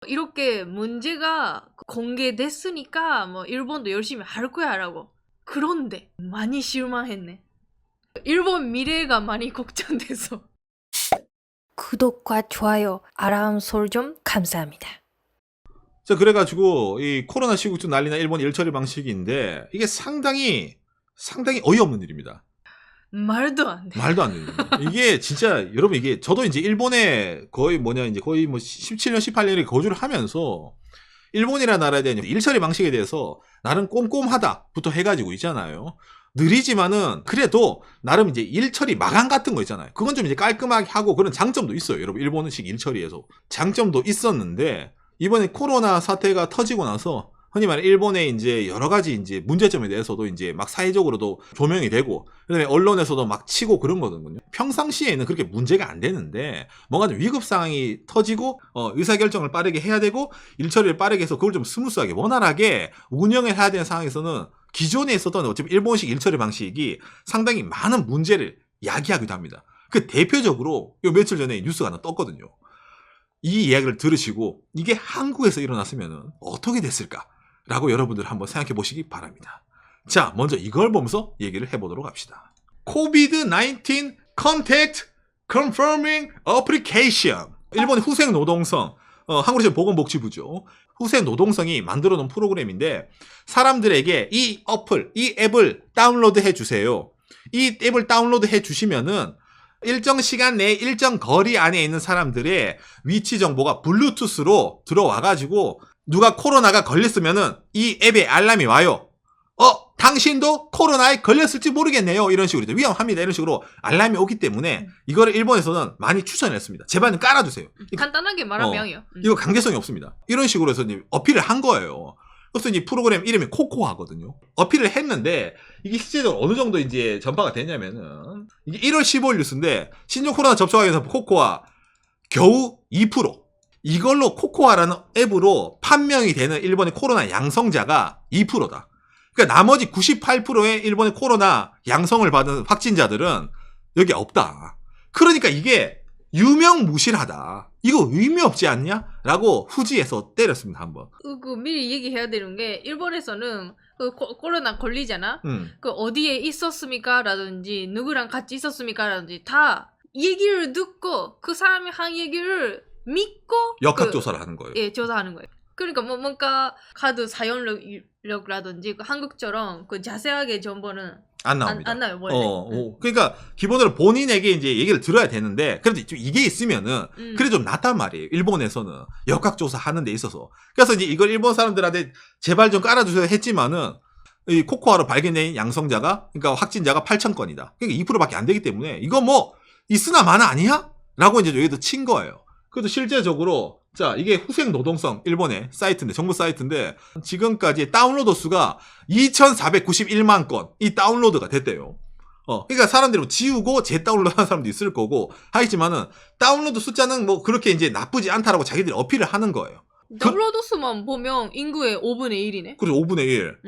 이렇게 문제가 공개됐으니까 뭐 일본도 열심히 할 거야라고. 그런데 많이 실망했네. 일본 미래가 많이 걱정돼서. 구독과 좋아요, 알람 설정 감사합니다. 자, 그래가지고 이 코로나 시국중 난리난 일본 일처리 방식인데 이게 상당히 어이없는 일입니다. 말도 안 돼. 말도 안 됩니다. 이게 진짜 여러분, 이게 저도 이제 일본에 거의 뭐 17년 18년을 거주를 하면서 일본이라는 나라에 대한 일처리 방식에 대해서 나름 꼼꼼하다부터 해가지고 있잖아요. 느리지만은 그래도 나름 이제 일처리 마감 같은 거 있잖아요. 그건 좀 이제 깔끔하게 하고 그런 장점도 있어요. 여러분, 일본식 일처리에서 장점도 있었는데 이번에 코로나 사태가 터지고 나서 흔히 말해 일본의 이제 여러 가지 이제 문제점에 대해서도 이제 막 사회적으로도 조명이 되고, 그다음에 언론에서도 막 치고 그런 거거든요. 평상시에는 그렇게 문제가 안 되는데 뭔가 좀 위급 상황이 터지고 의사결정을 빠르게 해야 되고 일처리를 빠르게 해서 그걸 좀 스무스하게 원활하게 운영을 해야 되는 상황에서는 기존에 있었던 어차피 일본식 일처리 방식이 상당히 많은 문제를 야기하기도 합니다. 그 대표적으로 요 며칠 전에 뉴스가 하나 떴거든요. 이 이야기를 들으시고 이게 한국에서 일어났으면 어떻게 됐을까? 라고 여러분들 한번 생각해 보시기 바랍니다. 자, 먼저 이걸 보면서 얘기를 해보도록 합시다. COVID-19 Contact Confirming Application. 일본의 후생노동성, 한국으로 치면 보건복지부죠. 후생노동성이 만들어 놓은 프로그램인데 사람들에게 이 앱을 다운로드 해주세요. 이 앱을 다운로드 해주시면은 일정 시간 내에 일정 거리 안에 있는 사람들의 위치 정보가 블루투스로 들어와가지고 누가 코로나가 걸렸으면은 이 앱에 알람이 와요. 당신도 코로나에 걸렸을지 모르겠네요. 이런 식으로 위험합니다. 이런 식으로 알람이 오기 때문에 이거를 일본에서는 많이 추천했습니다. 제발 좀 깔아주세요. 간단하게 말하면요. 이거 강제성이 없습니다. 이런 식으로 해서 어필을 한 거예요. 그래서 이 프로그램 이름이 코코아거든요. 어필을 했는데 이게 실제적으로 어느 정도 이제 전파가 되냐면은 이게 1월 15일 뉴스인데 신종 코로나 접종하기 위해서 코코아 겨우 2%. 이걸로 코코아라는 앱으로 판명이 되는 일본의 코로나 양성자가 2%다. 그러니까 나머지 98%의 일본의 코로나 양성을 받은 확진자들은 여기 없다. 그러니까 이게 유명무실하다. 이거 의미 없지 않냐? 라고 후지에서 때렸습니다, 한번. 그 미리 얘기해야 되는 게 일본에서는 그 코로나 걸리잖아. 그 어디에 있었습니까? 라든지 누구랑 같이 있었습니까? 라든지 다 얘기를 듣고 그 사람이 한 얘기를 믿고 역학조사를 하는 거예요. 예, 조사하는 거예요. 그러니까 뭔가 카드 사용력이라든지 그 한국처럼 그 자세하게 정보는 안 나옵니다. 안 나요, 원래. 그러니까 기본으로 본인에게 이제 얘기를 들어야 되는데 그래도 좀 이게 있으면은 그래 좀 낫단 말이에요. 일본에서는 역학조사 하는 데 있어서. 그래서 이제 이걸 일본 사람들한테 제발 좀 깔아주세요 했지만은 이 코코아로 발견된 양성자가, 그러니까 확진자가 8,000건이다. 그러니까 2%밖에 안 되기 때문에 이거 뭐 있으나 마나 아니야? 라고 이제 여기도 친 거예요. 그래도 실제적으로 자, 이게 후생노동성 일본의 사이트인데, 정부 사이트인데 지금까지 다운로드 수가 2,491만 건이 다운로드가 됐대요. 그러니까 사람들이 뭐 지우고 재다운로드 하는 사람도 있을 거고 하겠지만은 다운로드 숫자는 뭐 그렇게 이제 나쁘지 않다라고 자기들이 어필을 하는 거예요. 다운로드 수만 보면 인구의 5분의 1이네. 그래서 5분의 1.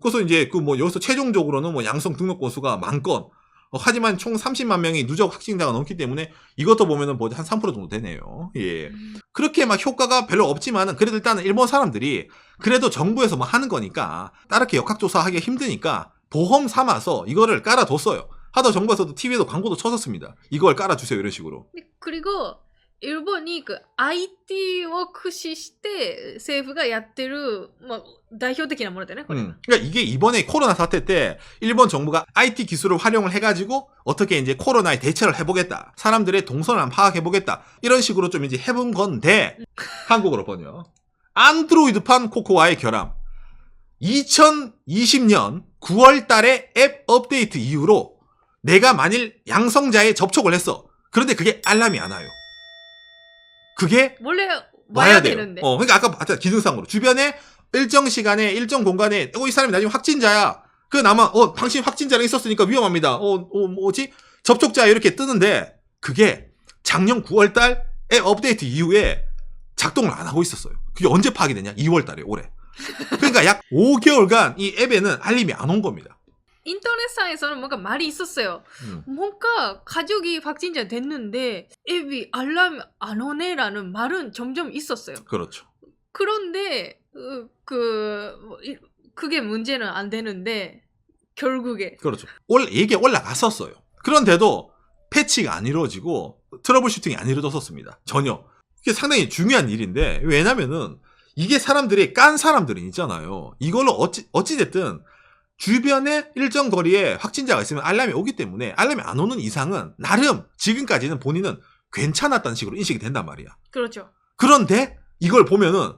그래서 이제 그 뭐 여기서 최종적으로는 뭐 양성 등록 건수가 10,000건. 하지만 총 30만 명이 누적 확진자가 넘기 때문에 이것도 보면은 뭐 한 3% 정도 되네요. 예. 그렇게 막 효과가 별로 없지만은 그래도 일단은 일본 사람들이 그래도 정부에서 뭐 하는 거니까 따르게 역학조사하기가 힘드니까 보험 삼아서 이거를 깔아뒀어요. 하다 정부에서도 TV에도 광고도 쳤었습니다. 이걸 깔아주세요. 이런 식으로. 그리고 일본이 그 IT를駆使して 政府がやってる代表的なものだよね、これ. 그러니까 이게 이번에 코로나 사태 때 일본 정부가 IT 기술을 활용을 해가지고 어떻게 이제 코로나에 대처를 해보겠다. 사람들의 동선을 한번 파악해보겠다. 이런 식으로 좀 이제 해본 건데 한국어로 번역. 안드로이드판 코코아의 결함. 2020년 9월 달에 앱 업데이트 이후로 내가 만일 양성자에 접촉을 했어. 그런데 그게 알람이 안 와요. 그게 원래 와야 돼요. 되는데. 그러니까 아까 봤잖아, 기능상으로 주변에 일정 시간에 일정 공간에 이 사람이 나중에 확진자야. 그 나만 당신 확진자랑 있었으니까 위험합니다. 뭐지? 접촉자 이렇게 뜨는데 그게 작년 9월 달 앱 업데이트 이후에 작동을 안 하고 있었어요. 그게 언제 파악이 됐냐? 2월 달에 올해. 그러니까 약 5개월간 이 앱에는 알림이 안 온 겁니다. 인터넷상에서는 뭔가 말이 있었어요. 뭔가 가족이 확진자 됐는데 앱이 알람 안 오네라는 말은 점점 있었어요. 그렇죠. 그런데 그게 문제는 안 되는데 결국에 그렇죠. 이게 올라갔었어요. 그런데도 패치가 안 이루어지고 트러블 슈팅이 안 이루어졌었습니다. 전혀. 이게 상당히 중요한 일인데 왜냐면은 이게 사람들이 깐 사람들이 있잖아요. 이걸로 어찌됐든 주변에 일정 거리에 확진자가 있으면 알람이 오기 때문에 알람이 안 오는 이상은 나름 지금까지는 본인은 괜찮았다는 식으로 인식이 된단 말이야. 그렇죠. 그런데 이걸 보면은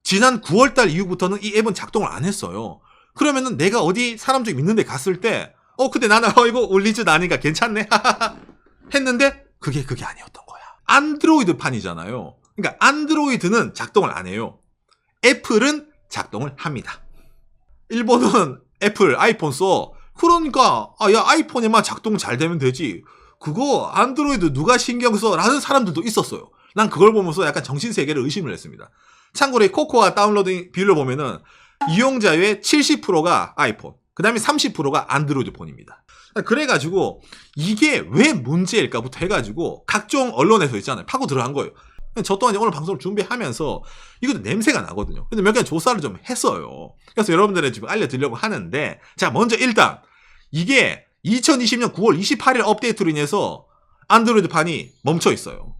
지난 9월달 이후부터는 이 앱은 작동을 안 했어요. 그러면은 내가 어디 사람 중 있는 데 갔을 때 근데 나는 이거 올리지도 않으니까 괜찮네 했는데 그게 아니었던 거야. 안드로이드 판이잖아요. 그러니까 안드로이드는 작동을 안 해요. 애플은 작동을 합니다. 일본은 애플 아이폰 써. 그러니까 야 아이폰에만 작동 잘 되면 되지. 그거 안드로이드 누가 신경 써? 라는 사람들도 있었어요. 난 그걸 보면서 약간 정신세계를 의심을 했습니다. 참고로 이 코코아 다운로드 비율을 보면은 이용자의 70%가 아이폰, 그 다음에 30%가 안드로이드 폰입니다. 그래가지고 이게 왜 문제일까부터 해가지고 각종 언론에서 있잖아요. 파고 들어간 거예요. 저 또한 오늘 방송을 준비하면서 이것도 냄새가 나거든요. 근데 몇 가지 조사를 좀 했어요. 그래서 여러분들에 지금 알려드리려고 하는데, 자, 먼저 일단 이게 2020년 9월 28일 업데이트로 인해서 안드로이드 판이 멈춰 있어요.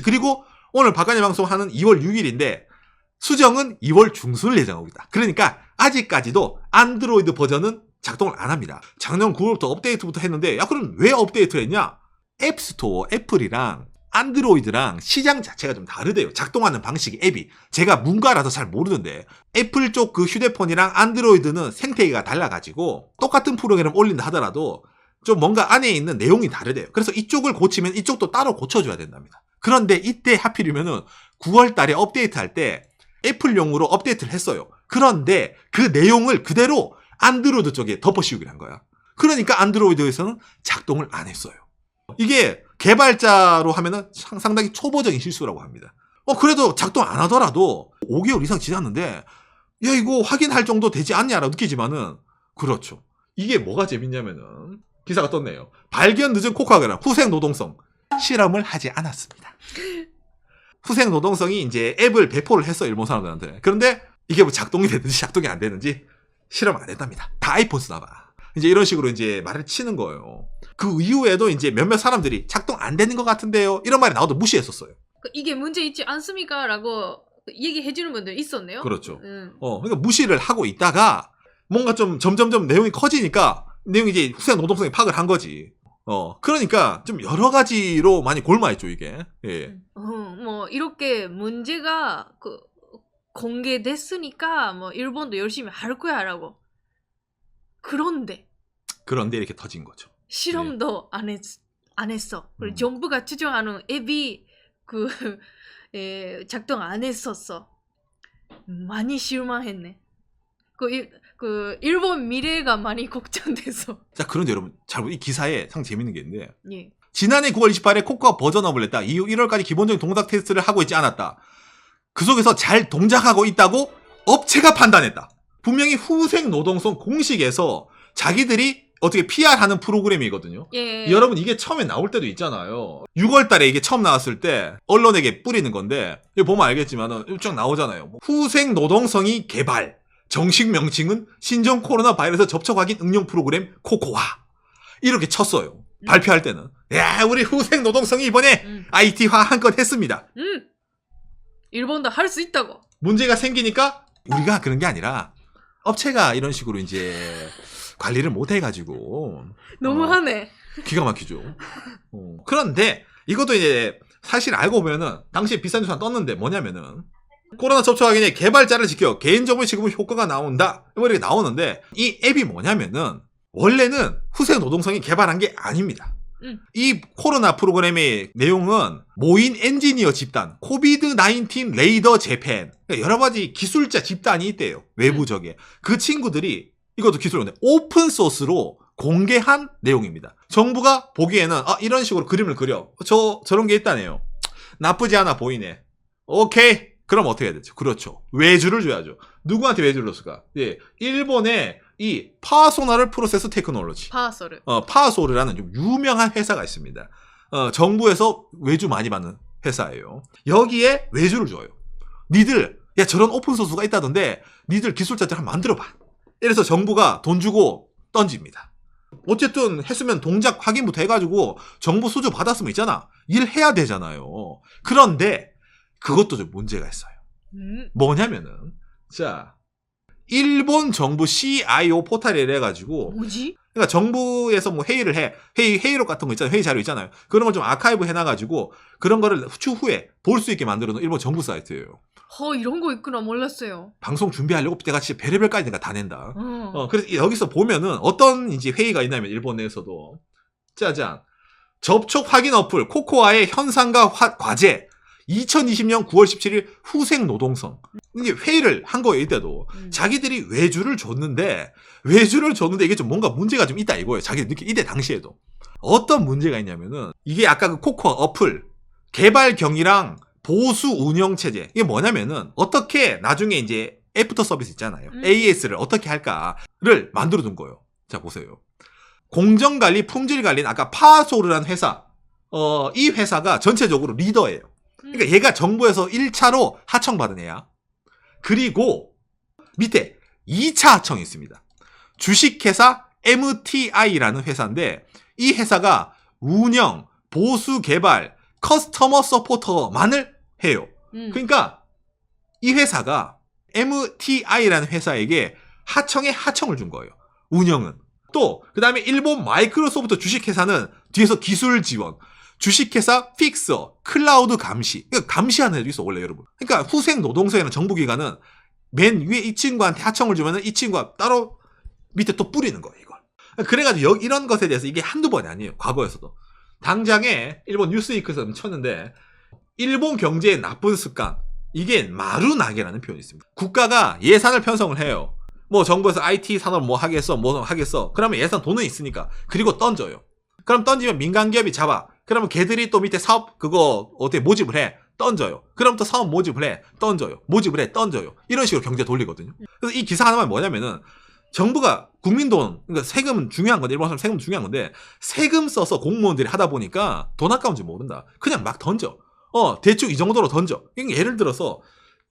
그리고 오늘 박간의 방송하는 2월 6일인데 수정은 2월 중순을 예정하고 있다. 그러니까 아직까지도 안드로이드 버전은 작동을 안 합니다. 작년 9월부터 업데이트부터 했는데 그럼 왜 업데이트를 했냐? 앱스토어, 애플이랑 안드로이드랑 시장 자체가 좀 다르대요. 작동하는 방식이 앱이. 제가 문과라서 잘 모르는데 애플 쪽 그 휴대폰이랑 안드로이드는 생태계가 달라가지고 똑같은 프로그램 올린다 하더라도 좀 뭔가 안에 있는 내용이 다르대요. 그래서 이쪽을 고치면 이쪽도 따로 고쳐줘야 된답니다. 그런데 이때 하필이면은 9월 달에 업데이트할 때 애플용으로 업데이트를 했어요. 그런데 그 내용을 그대로 안드로이드 쪽에 덮어씌우기를 한 거야. 그러니까 안드로이드에서는 작동을 안 했어요. 이게 개발자로 하면은 상당히 초보적인 실수라고 합니다. 그래도 작동 안 하더라도 5개월 이상 지났는데 야 이거 확인할 정도 되지 않냐라고 느끼지만은 그렇죠. 이게 뭐가 재밌냐면은 기사가 떴네요. 발견 늦은 코코아가 후생 노동성 실험을 하지 않았습니다. 후생 노동성이 이제 앱을 배포를 했어 일본 사람들한테. 그런데 이게 뭐 작동이 되는지 작동이 안 되는지 실험 안 했답니다. 다 아이폰 쓰나 봐. 이제 이런 식으로 이제 말을 치는 거예요. 그 이후에도 이제 몇몇 사람들이 작동 안 되는 것 같은데요. 이런 말이 나와도 무시했었어요. 이게 문제 있지 않습니까? 라고 얘기해주는 분들 있었네요. 그렇죠. 그러니까 무시를 하고 있다가 뭔가 좀 점점점 내용이 커지니까 내용이 이제 후생 노동성이 파악을 한 거지. 그러니까 좀 여러 가지로 많이 골마했죠, 이게. 예. 뭐, 이렇게 문제가 공개됐으니까, 뭐, 일본도 열심히 할 거야, 라고. 그런데 이렇게 터진 거죠. 실험도 안 했어. 그리고 정부가 추정하는 앱이 작동 안 했었어. 많이 실망했네. 일본 미래가 많이 걱정돼서. 자, 그런데 여러분, 이 기사에 상 재밌는 게 있는데. 예. 지난해 9월 28일에 코코아 버전업을 냈다. 이후 1월까지 기본적인 동작 테스트를 하고 있지 않았다. 그 속에서 잘 동작하고 있다고 업체가 판단했다. 분명히 후생 노동성 공식에서 자기들이 어떻게 PR하는 프로그램이거든요. 예. 여러분 이게 처음에 나올 때도 있잖아요. 6월 달에 이게 처음 나왔을 때 언론에게 뿌리는 건데 이거 보면 알겠지만은 쭉 나오잖아요. 후생 노동성이 개발. 정식 명칭은 신종 코로나 바이러스 접촉 확인 응용 프로그램 코코아. 이렇게 쳤어요. 발표할 때는. 야, 우리 후생 노동성이 이번에 IT화 한건 했습니다. 일본도 할 수 있다고. 문제가 생기니까 우리가 그런 게 아니라 업체가 이런 식으로 이제 관리를 못 해가지고 너무하네. 기가 막히죠. 그런데 이것도 이제 사실 알고 보면은 당시에 비싼 조사 떴는데 뭐냐면은 코로나 접촉 확인에 개발자를 지켜 개인정보 지급은 효과가 나온다. 이렇게 나오는데 이 앱이 뭐냐면은 원래는 후생 노동성이 개발한 게 아닙니다. 이 코로나 프로그램의 내용은 모인 엔지니어 집단, 코비드-19 레이더 재팬, 그러니까 여러 가지 기술자 집단이 있대요. 외부적에. 그 친구들이 이것도 기술인데 오픈소스로 공개한 내용입니다. 정부가 보기에는 이런 식으로 그림을 그려. 저런 게 있다네요. 나쁘지 않아 보이네. 오케이. 그럼 어떻게 해야 되죠? 그렇죠. 외주를 줘야죠. 누구한테 외주를 줬을까? 예, 일본의 이 파소나를 프로세스 테크놀로지. 파소르라는 좀 유명한 회사가 있습니다. 정부에서 외주 많이 받는 회사예요. 여기에 외주를 줘요. 니들 야, 저런 오픈소스가 있다던데 니들 기술자들 한번 만들어봐. 이래서 정부가 돈 주고 던집니다. 어쨌든 했으면 동작 확인부터 해가지고 정부 수주 받았으면 있잖아. 일해야 되잖아요. 그런데 그것도 좀 문제가 있어요. 뭐냐면은 자, 일본 정부 CIO 포탈이라 해가지고 뭐지? 그러니까 정부에서 뭐 회의를 해. 회의록 같은 거 있잖아요. 회의 자료 있잖아요. 그런 걸 좀 아카이브 해놔가지고 그런 거를 추후에 볼 수 있게 만들어 놓은 일본 정부 사이트예요. 이런 거 있구나. 몰랐어요. 방송 준비하려고 내가 진짜 별의별 까지 내가 다 낸다. 그래서 여기서 보면은 어떤 이제 회의가 있냐면 일본 내에서도 짜잔. 접촉 확인 어플 코코아의 현상과 과제 2020년 9월 17일 후생 노동성. 이게 회의를 한 거예요. 이때도. 자기들이 외주를 줬는데 이게 좀 뭔가 문제가 좀 있다 이거예요. 자기들 느끼 이때 당시에도. 어떤 문제가 있냐면은 이게 아까 그 코코아 어플 개발 경위랑 보수 운영 체제. 이게 뭐냐면은 어떻게 나중에 이제 애프터 서비스 있잖아요. AS를 어떻게 할까를 만들어 둔 거예요. 자, 보세요. 공정관리, 품질관리는 아까 파소르라는 회사. 이 회사가 전체적으로 리더예요. 그러니까 얘가 정부에서 1차로 하청받은 애야. 그리고 밑에 2차 하청이 있습니다. 주식회사 MTI라는 회사인데 이 회사가 운영, 보수 개발, 커스터머 서포터만을 해요. 그러니까 이 회사가 MTI라는 회사에게 하청을 준 거예요. 운영은. 또 그 다음에 일본 마이크로소프트 주식회사는 뒤에서 기술 지원, 주식회사 픽서, 클라우드 감시. 그러니까 감시하는 애도 있어 원래 여러분. 그러니까 후생 노동서에는 정부기관은 맨 위에 이 친구한테 하청을 주면은 이 친구가 따로 밑에 또 뿌리는 거예요 이걸. 그래가지고 이런 것에 대해서 이게 한두 번이 아니에요. 과거에서도. 당장에 일본 뉴스위크에서 쳤는데 일본 경제의 나쁜 습관, 이게 마루나게라는 표현이 있습니다. 국가가 예산을 편성을 해요. 뭐 정부에서 IT 산업 뭐 하겠어. 그러면 예산 돈은 있으니까. 그리고 던져요. 그럼 던지면 민간 기업이 잡아. 그러면 걔들이 또 밑에 사업 그거 어떻게 모집을 해. 던져요. 그럼 또 사업 모집을 해. 던져요. 모집을 해. 던져요. 이런 식으로 경제 돌리거든요. 그래서 이 기사 하나만 뭐냐면은 정부가 국민 돈, 그러니까 세금은 중요한 건데, 일본 사람 세금은 중요한 건데, 세금 써서 공무원들이 하다 보니까 돈 아까운지 모른다. 그냥 막 던져. 대충 이 정도로 던져. 그러니까 예를 들어서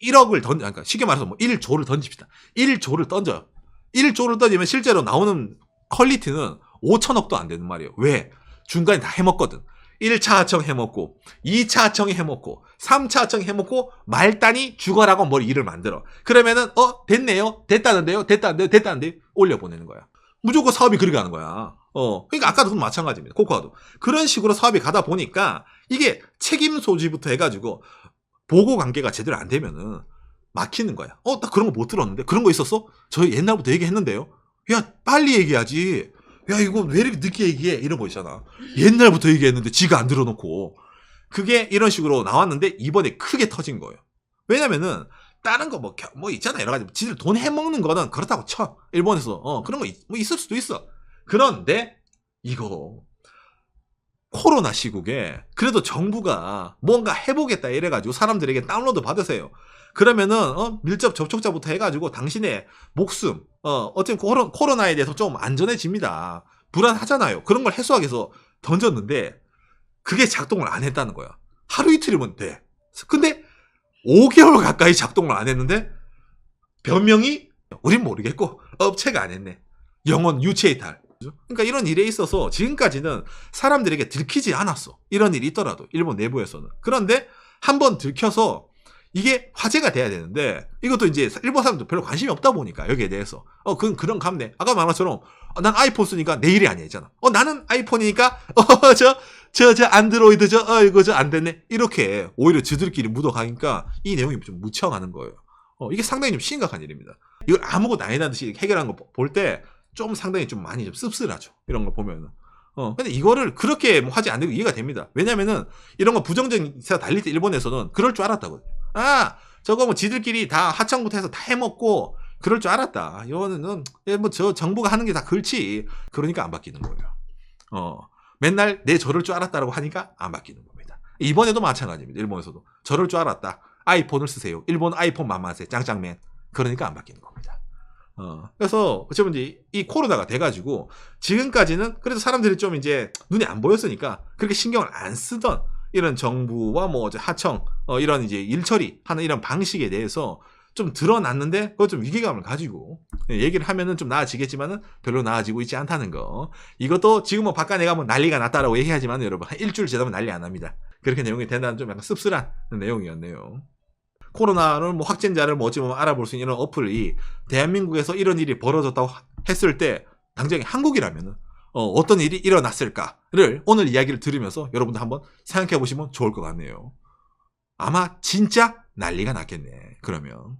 1억을 그러니까 쉽게 말해서 뭐 1조를 던집시다. 1조를 던져요. 1조를 던지면 실제로 나오는 퀄리티는 5천억도 안 되는 말이에요. 왜? 중간에 다 해먹거든. 1차 하청 해먹고, 2차 하청이 해먹고, 3차 하청 해먹고, 말단이 죽어라고 뭘 일을 만들어. 그러면은, 됐네요? 됐다는데요? 올려보내는 거야. 무조건 사업이 그렇게 가는 거야. 그러니까 아까도 마찬가지입니다. 코코아도. 그런 식으로 사업이 가다 보니까, 이게 책임 소지부터 해가지고, 보고 관계가 제대로 안 되면은, 막히는 거야. 나 그런 거 못 들었는데? 그런 거 있었어? 저희 옛날부터 얘기했는데요? 야, 빨리 얘기하지. 야, 이거 왜 이렇게 늦게 얘기해? 이런 거 있잖아. 옛날부터 얘기했는데 지가 안 들어놓고. 그게 이런 식으로 나왔는데 이번에 크게 터진 거예요. 왜냐면은 다른 거 뭐 있잖아. 여러 가지. 지들 돈 해먹는 거는 그렇다고 쳐. 일본에서. 그런 거 뭐 있을 수도 있어. 그런데 이거 코로나 시국에 그래도 정부가 뭔가 해보겠다 이래가지고 사람들에게 다운로드 받으세요. 그러면은 밀접 접촉자부터 해가지고 당신의 목숨 어쨌든 코로나에 대해서 좀 안전해집니다. 불안하잖아요. 그런 걸 해소하기 위해서 던졌는데 그게 작동을 안 했다는 거야. 하루 이틀이면 돼. 근데 5개월 가까이 작동을 안 했는데 변명이 우린 모르겠고 업체가 안 했네. 영원 유체 이탈. 그러니까 이런 일에 있어서 지금까지는 사람들에게 들키지 않았어. 이런 일이 있더라도 일본 내부에서는. 그런데 한번 들켜서 이게 화제가 돼야 되는데 이것도 이제 일본 사람들 별로 관심이 없다 보니까 여기에 대해서 그런 감내. 아까 말한 것처럼 난 아이폰 쓰니까 내 일이 아니잖아. 나는 아이폰이니까 저 안드로이드 이거 안 됐네. 이렇게 오히려 저들끼리 묻어가니까 이 내용이 좀 묻혀가는 거예요. 이게 상당히 좀 심각한 일입니다. 이걸 아무것도 아니라는 듯이 해결한 거 볼 때 좀 상당히 좀 많이 좀 씁쓸하죠. 이런 거 보면은. 근데 이거를 그렇게 뭐 하지 않는 게 이해가 됩니다. 왜냐면은 이런 거 부정적인 기사가 달릴 때 일본에서는 그럴 줄 알았다거든요. 저거 뭐 지들끼리 다 하청부터 해서 다 해먹고 그럴 줄 알았다. 이거는 뭐 저 정부가 하는 게 다 그렇지. 그러니까 안 바뀌는 거예요. 맨날 내 저럴 줄 알았다라고 하니까 안 바뀌는 겁니다. 이번에도 마찬가지입니다. 일본에서도 저럴 줄 알았다. 아이폰을 쓰세요. 일본 아이폰만 하세요. 짱짱맨. 그러니까 안 바뀌는 겁니다. 그래서 어쩌면 이제 이 코로나가 돼가지고 지금까지는 그래도 사람들이 좀 이제 눈에 안 보였으니까 그렇게 신경을 안 쓰던 이런 정부와 뭐 이제 하청 이런 이제 일 처리하는 이런 방식에 대해서 좀 드러났는데 그거 좀 위기감을 가지고 얘기를 하면은 좀 나아지겠지만은 별로 나아지고 있지 않다는 거. 이것도 지금 뭐 바깥에 가면 난리가 났다라고 얘기하지만 여러분 한 일주일 지나면 난리 안 납니다. 그렇게 내용이 된다는 좀 약간 씁쓸한 내용이었네요. 코로나를 뭐 확진자를 뭐 어찌 보면 알아볼 수 있는 이런 어플이 대한민국에서 이런 일이 벌어졌다고 했을 때 당장에 한국이라면은 어떤 일이 일어났을까를 오늘 이야기를 들으면서 여러분도 한번 생각해 보시면 좋을 것 같네요. 아마 진짜 난리가 났겠네. 그러면.